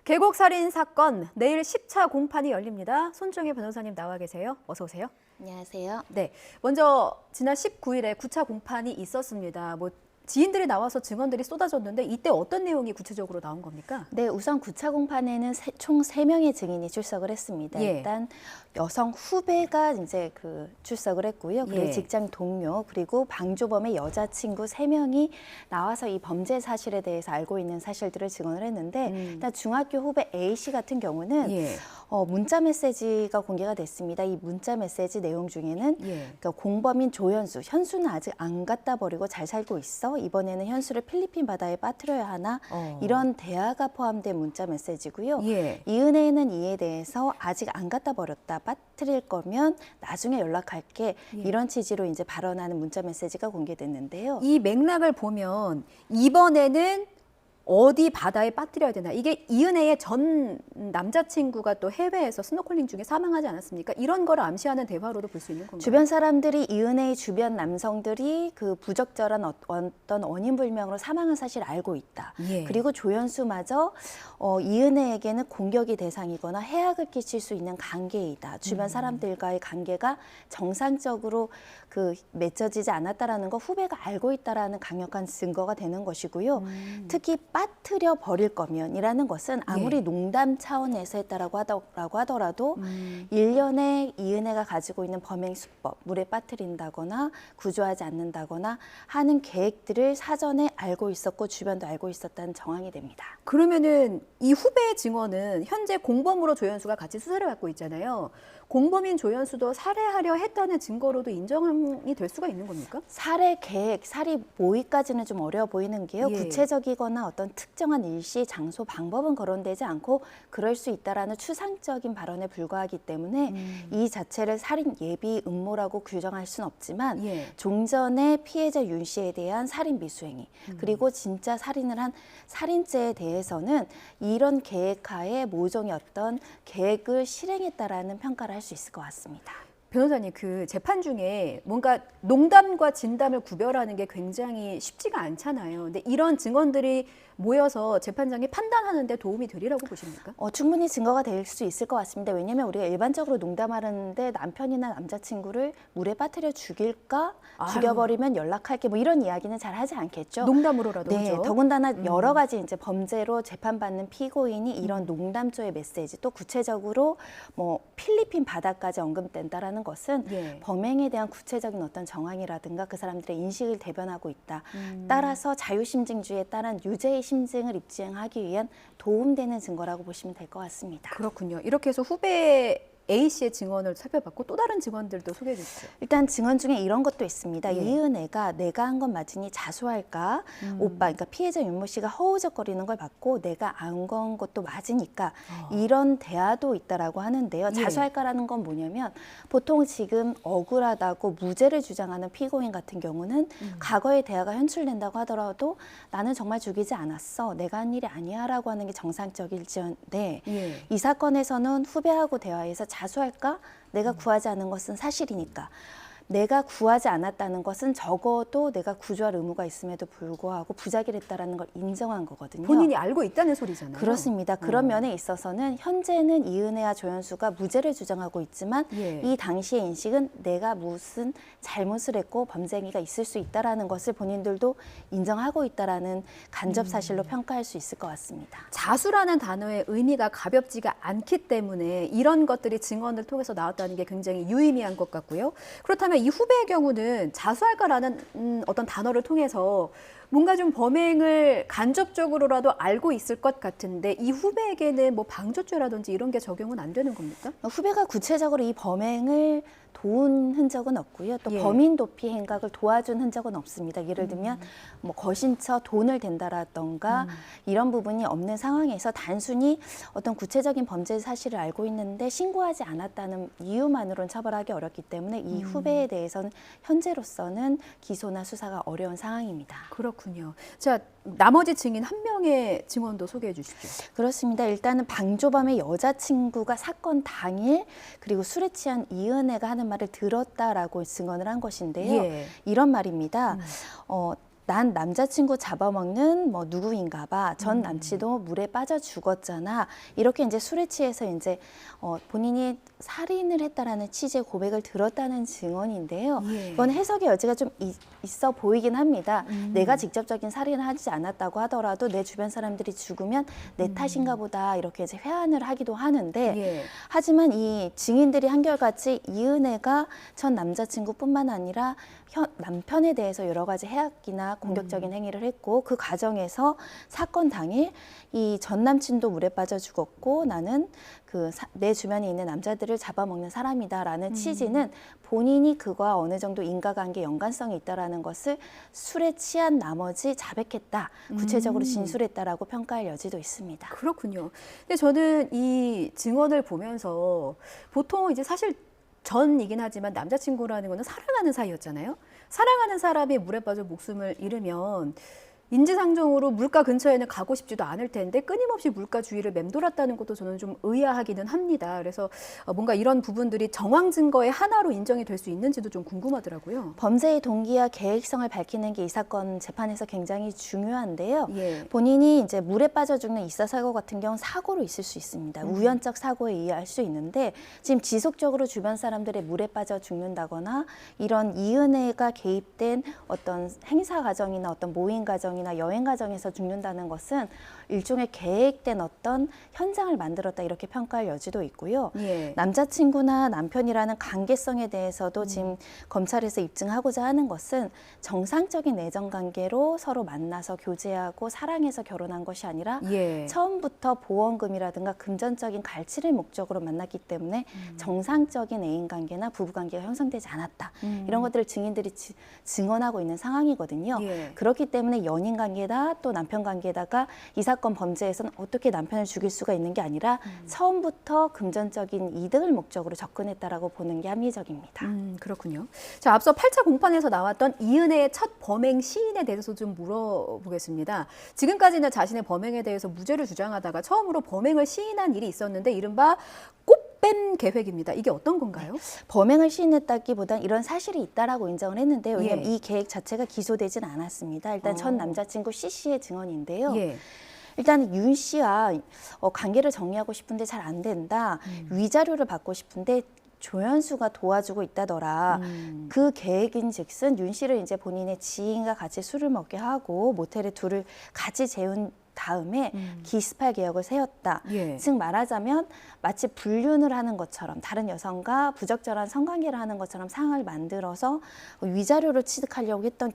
계곡 살인 사건 내일 10차 공판이 열립니다. 손정혜 변호사님 나와 계세요. 어서 오세요. 안녕하세요. 네, 먼저 지난 19일에 9차 공판이 있었습니다. 지인들이 나와서 증언들이 쏟아졌는데 이때 어떤 내용이 구체적으로 나온 겁니까? 네, 우선 9차 공판에는 총 3명의 증인이 출석을 했습니다. 예. 일단 여성 후배가 이제 출석을 했고요. 그리고 예. 직장 동료, 그리고 방조범의 여자친구 3명이 나와서 이 범죄 사실에 대해서 알고 있는 사실들을 증언을 했는데 일단 중학교 후배 A 씨 같은 경우는 예. 문자 메시지가 공개가 됐습니다. 이 문자 메시지 내용 중에는 예. 그러니까 공범인 조현수, 현수는 아직 안 갖다 버리고 잘 살고 있어. 이번에는 현수를 필리핀 바다에 빠뜨려야 하나? 이런 대화가 포함된 문자 메시지고요. 예. 이은혜는 이에 대해서 아직 안 갖다 버렸다. 빠뜨릴 거면 나중에 연락할게. 예. 이런 취지로 이제 발언하는 문자 메시지가 공개됐는데요. 이 맥락을 보면 이번에는 어디 바다에 빠뜨려야 되나? 이게 이은혜의 전 남자친구가 또 해외에서 스노클링 중에 사망하지 않았습니까? 이런 걸 암시하는 대화로도 볼 수 있는 건가요? 주변 사람들이 이은혜의 주변 남성들이 그 부적절한 어떤 원인 불명으로 사망한 사실을 알고 있다. 예. 그리고 조연수마저 이은혜에게는 공격의 대상이거나 해악을 끼칠 수 있는 관계이다. 주변 사람들과의 관계가 정상적으로 맺어지지 않았다라는 거 후배가 알고 있다라는 강력한 증거가 되는 것이고요. 특히 빠뜨려 버릴 거면이라는 것은 아무리 예. 농담 차원에서 했다라고 하더라도 일련의 이은혜가 가지고 있는 범행 수법, 물에 빠뜨린다거나 구조하지 않는다거나 하는 계획들을 사전에 알고 있었고 주변도 알고 있었다는 정황이 됩니다. 그러면은 이 후배의 증언은 현재 공범으로 조현수가 같이 수사를 받고 있잖아요. 공범인 조현수도 살해하려 했다는 증거로도 인정이 될 수가 있는 겁니까? 살해 계획, 살인 모의까지는 좀 어려워 보이는 게요. 예. 구체적이거나 어떤 특정한 일시, 장소, 방법은 거론되지 않고 그럴 수 있다라는 추상적인 발언에 불과하기 때문에 이 자체를 살인 예비 음모라고 규정할 수는 없지만 예. 종전에 피해자 윤 씨에 대한 살인 미수행위 그리고 진짜 살인을 한 살인죄에 대해서는 이런 계획하에 모종의 어떤 계획을 실행했다라는 평가를 할 수 있을 것 같습니다. 변호사님, 그 재판 중에 뭔가 농담과 진담을 구별하는 게 굉장히 쉽지가 않잖아요. 근데 이런 증언들이 모여서 재판장이 판단하는 데 도움이 되리라고 보십니까? 충분히 증거가 될 수 있을 것 같습니다. 왜냐하면 우리가 일반적으로 농담하는데 남편이나 남자친구를 물에 빠뜨려 죽일까? 죽여버리면 연락할게. 뭐 이런 이야기는 잘 하지 않겠죠. 농담으로라도 네, 하죠. 더군다나 여러 가지 이제 범죄로 재판받는 피고인이 이런 농담조의 메시지 또 구체적으로 뭐 필리핀 바다까지 언급된다라는 것은 예. 범행에 대한 구체적인 어떤 정황이라든가 그 사람들의 인식을 대변하고 있다. 따라서 자유심증주의에 따른 유죄의 심증을 입증하기 위한 도움되는 증거라고 보시면 될 것 같습니다. 그렇군요. 이렇게 해서 후배 A 씨의 증언을 살펴봤고 또 다른 증언들도 소개해 주시죠. 일단 증언 중에 이런 것도 있습니다. 예. 이은혜가 내가 한 건 맞으니 자수할까? 오빠, 그러니까 피해자 윤모 씨가 허우적거리는 걸 봤고 내가 안 건 것도 맞으니까 이런 대화도 있다라고 하는데요. 예. 자수할까라는 건 뭐냐면 보통 지금 억울하다고 무죄를 주장하는 피고인 같은 경우는 과거의 대화가 현출된다고 하더라도 나는 정말 죽이지 않았어. 내가 한 일이 아니야라고 하는 게 정상적일지언데 예. 이 사건에서는 후배하고 대화해서 자수할까? 내가 구하지 않은 것은 사실이니까. 내가 구하지 않았다는 것은 적어도 내가 구조할 의무가 있음에도 불구하고 부작위를 했다는 걸 인정한 거거든요. 본인이 알고 있다는 소리잖아요. 그렇습니다. 그런 면에 있어서는 현재는 이은혜와 조현수가 무죄를 주장하고 있지만 예. 이 당시의 인식은 내가 무슨 잘못을 했고 범죄행위가 있을 수 있다는 것을 본인들도 인정하고 있다는 간접 사실로 평가할 수 있을 것 같습니다. 자수라는 단어의 의미가 가볍지가 않기 때문에 이런 것들이 증언을 통해서 나왔다는 게 굉장히 유의미한 것 같고요. 그렇다면 이 후배의 경우는 자수할까라는 어떤 단어를 통해서 뭔가 좀 범행을 간접적으로라도 알고 있을 것 같은데 이 후배에게는 뭐 방조죄라든지 이런 게 적용은 안 되는 겁니까? 후배가 구체적으로 이 범행을 도운 흔적은 없고요. 또 예. 범인 도피 행각을 도와준 흔적은 없습니다. 예를 들면 뭐 거신처 돈을 댄다라던가 이런 부분이 없는 상황에서 단순히 어떤 구체적인 범죄 사실을 알고 있는데 신고하지 않았다는 이유만으로는 처벌하기 어렵기 때문에 이 후배에 대해서는 현재로서는 기소나 수사가 어려운 상황입니다. 그렇군요. 자, 나머지 증인 한 명의 증언도 소개해 주시죠. 그렇습니다. 일단은 방조범의 여자친구가 사건 당일 그리고 술에 취한 이은혜가 하는 말을 들었다라고 증언을 한 것인데요. 예. 이런 말입니다. 난 남자친구 잡아먹는 뭐 누구인가 봐. 전 남친도 물에 빠져 죽었잖아. 이렇게 이제 술에 취해서 이제 본인이 살인을 했다라는 취지의 고백을 들었다는 증언인데요. 예. 이건 해석의 여지가 좀 있어 보이긴 합니다. 내가 직접적인 살인을 하지 않았다고 하더라도 내 주변 사람들이 죽으면 내 탓인가 보다 이렇게 이제 회한을 하기도 하는데 예. 하지만 이 증인들이 한결같이 이은혜가 전 남자친구뿐만 아니라 남편에 대해서 여러 가지 해악이나 공격적인 행위를 했고 그 과정에서 사건 당일 이 전 남친도 물에 빠져 죽었고 나는 내 주변에 있는 남자들을 잡아먹는 사람이다라는 취지는 본인이 그와 어느 정도 인과관계 연관성이 있다라는 것을 술에 취한 나머지 자백했다, 구체적으로 진술했다라고 평가할 여지도 있습니다. 그렇군요. 근데 저는 이 증언을 보면서 보통 이제 사실 전이긴 하지만 남자친구라는 거는 사랑하는 사이였잖아요. 사랑하는 사람이 물에 빠져 목숨을 잃으면 인지상정으로 물가 근처에는 가고 싶지도 않을 텐데 끊임없이 물가 주위를 맴돌았다는 것도 저는 좀 의아하기는 합니다. 그래서 뭔가 이런 부분들이 정황 증거의 하나로 인정이 될 수 있는지도 좀 궁금하더라고요. 범죄의 동기와 계획성을 밝히는 게 이 사건 재판에서 굉장히 중요한데요. 예. 본인이 이제 물에 빠져 죽는 이사 사고 같은 경우는 사고로 있을 수 있습니다. 우연적 사고에 의할 수 있는데 지금 지속적으로 주변 사람들의 물에 빠져 죽는다거나 이런 이은혜가 개입된 어떤 행사 과정이나 어떤 모임 과정이나 여행 과정에서 죽는다는 것은 일종의 계획된 어떤 현장을 만들었다 이렇게 평가할 여지도 있고요. 예. 남자친구나 남편이라는 관계성에 대해서도 지금 검찰에서 입증하고자 하는 것은 정상적인 애정 관계로 서로 만나서 교제하고 사랑해서 결혼한 것이 아니라 예. 처음부터 보험금이라든가 금전적인 갈취를 목적으로 만났기 때문에 정상적인 애인 관계나 부부 관계가 형성되지 않았다. 이런 것들을 증인들이 증언하고 있는 상황이거든요. 예. 그렇기 때문에 연인 관계다 또 남편 관계다가 이 사건 범죄에서는 어떻게 남편을 죽일 수가 있는 게 아니라 처음부터 금전적인 이득을 목적으로 접근했다라고 보는 게 합리적입니다. 그렇군요. 자, 앞서 8차 공판에서 나왔던 이은혜의 첫 범행 시인에 대해서 좀 물어보겠습니다. 지금까지는 자신의 범행에 대해서 무죄를 주장하다가 처음으로 범행을 시인한 일이 있었는데 이른바 꽃뱀 계획입니다. 이게 어떤 건가요? 범행을 시인했다기보단 이런 사실이 있다라고 인정을 했는데요. 왜냐하면 예. 이 계획 자체가 기소되진 않았습니다. 일단 전 남자친구 C 씨의 증언인데요. 예. 일단 윤 씨와 관계를 정리하고 싶은데 잘 안 된다. 위자료를 받고 싶은데 조연수가 도와주고 있다더라. 그 계획인즉슨 윤 씨를 이제 본인의 지인과 같이 술을 먹게 하고 모텔에 둘을 같이 재운 다음에 기습할 계획을 세웠다. 예. 즉 말하자면 마치 불륜을 하는 것처럼 다른 여성과 부적절한 성관계를 하는 것처럼 상황을 만들어서 위자료를 취득하려고 했던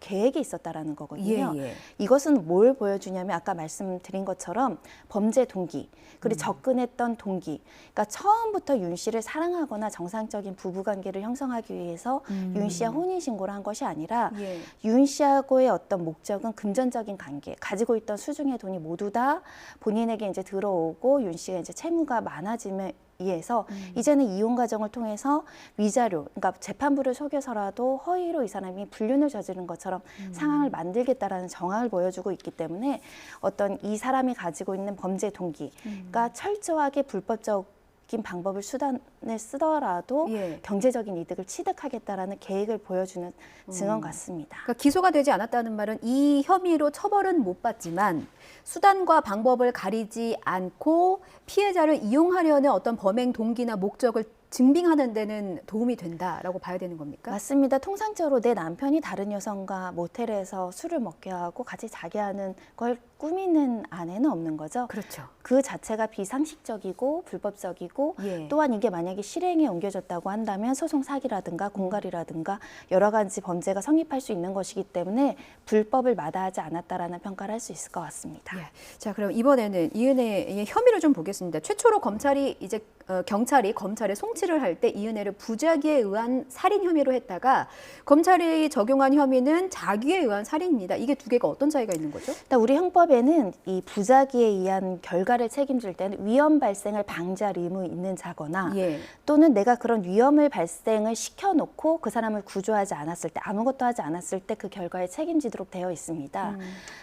계획이 있었다라는 거거든요. 예, 예. 이것은 뭘 보여주냐면 아까 말씀드린 것처럼 범죄 동기, 그리고 접근했던 동기. 그러니까 처음부터 윤 씨를 사랑하거나 정상적인 부부관계를 형성하기 위해서 윤 씨와 혼인신고를 한 것이 아니라 예. 윤 씨하고의 어떤 목적은 금전적인 관계, 가지고 있던 수중의 돈이 모두 다 본인에게 이제 들어오고 윤 씨가 이제 채무가 많아짐에 의해서 이제는 이혼 과정을 통해서 위자료, 그러니까 재판부를 속여서라도 허위로 이 사람이 불륜을 저지른 것처럼 상황을 만들겠다라는 정황을 보여주고 있기 때문에 어떤 이 사람이 가지고 있는 범죄 동기가 철저하게 불법적인 방법을 수단을 쓰더라도 예. 경제적인 이득을 취득하겠다라는 계획을 보여주는 증언 같습니다. 그러니까 기소가 되지 않았다는 말은 이 혐의로 처벌은 못 받지만 수단과 방법을 가리지 않고 피해자를 이용하려는 어떤 범행 동기나 목적을 증빙하는 데는 도움이 된다라고 봐야 되는 겁니까? 맞습니다. 통상적으로 내 남편이 다른 여성과 모텔에서 술을 먹게 하고 같이 자게 하는 걸 꾸미는 아내는 없는 거죠. 그렇죠. 그 자체가 비상식적이고 불법적이고 예. 또한 이게 만약에 실행에 옮겨졌다고 한다면 소송 사기라든가 공갈이라든가 여러 가지 범죄가 성립할 수 있는 것이기 때문에 불법을 마다하지 않았다라는 평가를 할 수 있을 것 같습니다. 예. 자, 그럼 이번에는 이은혜의 혐의를 좀 보겠습니다. 최초로 검찰이 이제 경찰이 검찰에 송치를 할 때 이은혜를 부작위에 의한 살인 혐의로 했다가 검찰이 적용한 혐의는 자기에 의한 살인입니다. 이게 두 개가 어떤 차이가 있는 거죠? 일단 우리 형법 민법에는 이 부작위에 의한 결과를 책임질 때는 위험 발생을 방지할 의무 있는 자거나 예. 또는 내가 그런 위험을 발생을 시켜놓고 그 사람을 구조하지 않았을 때, 아무것도 하지 않았을 때 그 결과에 책임지도록 되어 있습니다.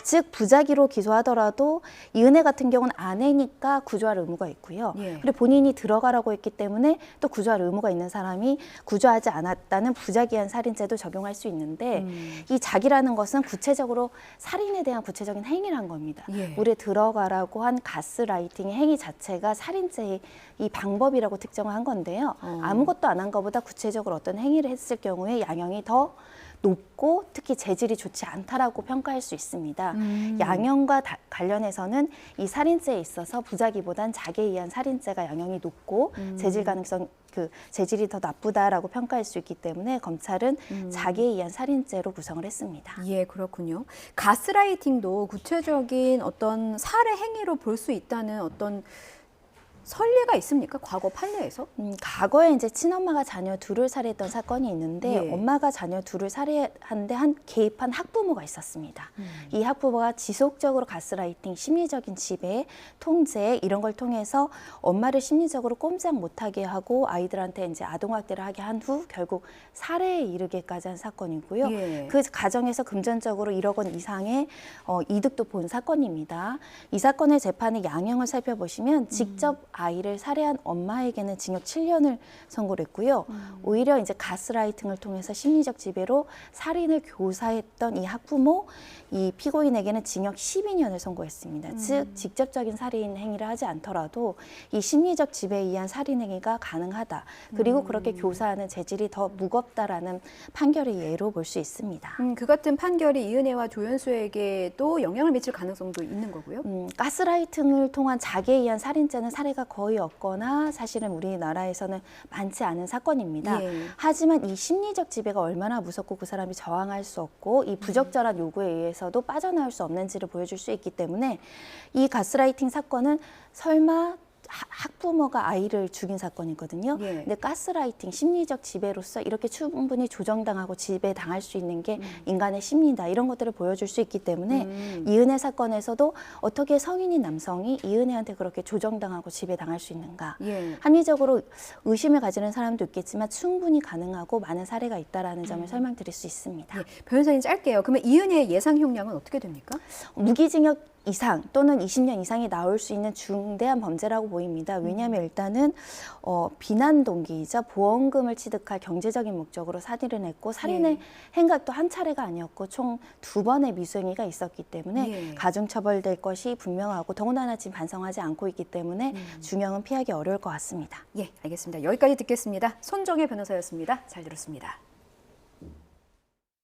즉 부작위로 기소하더라도 이은혜 같은 경우는 아내니까 구조할 의무가 있고요. 예. 그리고 본인이 들어가라고 했기 때문에 또 구조할 의무가 있는 사람이 구조하지 않았다는 부작위한 살인죄도 적용할 수 있는데 이 작이라는 것은 구체적으로 살인에 대한 구체적인 행위란 겁니다. 예. 물에 들어가라고 한 가스라이팅의 행위 자체가 살인죄의 이 방법이라고 특정을 한 건데요. 아무것도 안 한 것보다 구체적으로 어떤 행위를 했을 경우에 양형이 더 높고 특히 재질이 좋지 않다라고 평가할 수 있습니다. 양형과 관련해서는 이 살인죄에 있어서 부작위보단 작에 의한 살인죄가 양형이 높고 재질 가능성 재질이 더 나쁘다라고 평가할 수 있기 때문에 검찰은 작에 의한 살인죄로 구성을 했습니다. 예, 그렇군요. 가스라이팅도 구체적인 어떤 살해 행위로 볼 수 있다는 어떤 선례가 있습니까? 과거 판례에서? 과거에 이제 친엄마가 자녀 둘을 살해했던 사건이 있는데 예. 엄마가 자녀 둘을 살해하는데 개입한 학부모가 있었습니다. 이 학부모가 지속적으로 가스라이팅, 심리적인 지배, 통제 이런 걸 통해서 엄마를 심리적으로 꼼짝 못하게 하고 아이들한테 이제 아동학대를 하게 한 후 결국 살해에 이르게까지 한 사건이고요. 예. 그 과정에서 금전적으로 1억 원 이상의 이득도 본 사건입니다. 이 사건의 재판의 양형을 살펴보시면 직접 아이를 살해한 엄마에게는 징역 7년을 선고를 했고요. 오히려 이제 가스라이팅을 통해서 심리적 지배로 살인을 교사했던 이 학부모, 이 피고인에게는 징역 12년을 선고했습니다. 즉 직접적인 살인 행위를 하지 않더라도 이 심리적 지배에 의한 살인 행위가 가능하다. 그리고 그렇게 교사하는 재질이 더 무겁다라는 판결의 예로 볼 수 있습니다. 그 같은 판결이 이은혜와 조연수에게도 영향을 미칠 가능성도 있는 거고요. 가스라이팅을 통한 작에 의한 살인죄는 사례가 거의 없거나 사실은 우리나라에서는 많지 않은 사건입니다. 예. 하지만 이 심리적 지배가 얼마나 무섭고 그 사람이 저항할 수 없고 이 부적절한 요구에 의해서도 빠져나올 수 없는지를 보여줄 수 있기 때문에 이 가스라이팅 사건은 설마 학부모가 아이를 죽인 사건이거든요. 예. 근데 가스라이팅, 심리적 지배로서 이렇게 충분히 조정당하고 지배당할 수 있는 게 인간의 심리다. 이런 것들을 보여줄 수 있기 때문에 이은혜 사건에서도 어떻게 성인인 남성이 이은혜한테 그렇게 조정당하고 지배당할 수 있는가. 예. 합리적으로 의심을 가지는 사람도 있겠지만 충분히 가능하고 많은 사례가 있다라는 점을 설명드릴 수 있습니다. 예. 변호사님 짧게요. 그러면 이은혜의 예상 형량은 어떻게 됩니까? 무기징역 이상 또는 20년 이상이 나올 수 있는 중대한 범죄라고 보입니다. 왜냐하면 일단은 비난 동기이자 보험금을 취득할 경제적인 목적으로 살인을 했고 살인의 행각도 한 차례가 아니었고 총 2번의 미수행위가 있었기 때문에 가중처벌될 것이 분명하고 더군다나 지금 반성하지 않고 있기 때문에 중형은 피하기 어려울 것 같습니다. 예, 알겠습니다. 여기까지 듣겠습니다. 손정혜 변호사였습니다. 잘 들었습니다.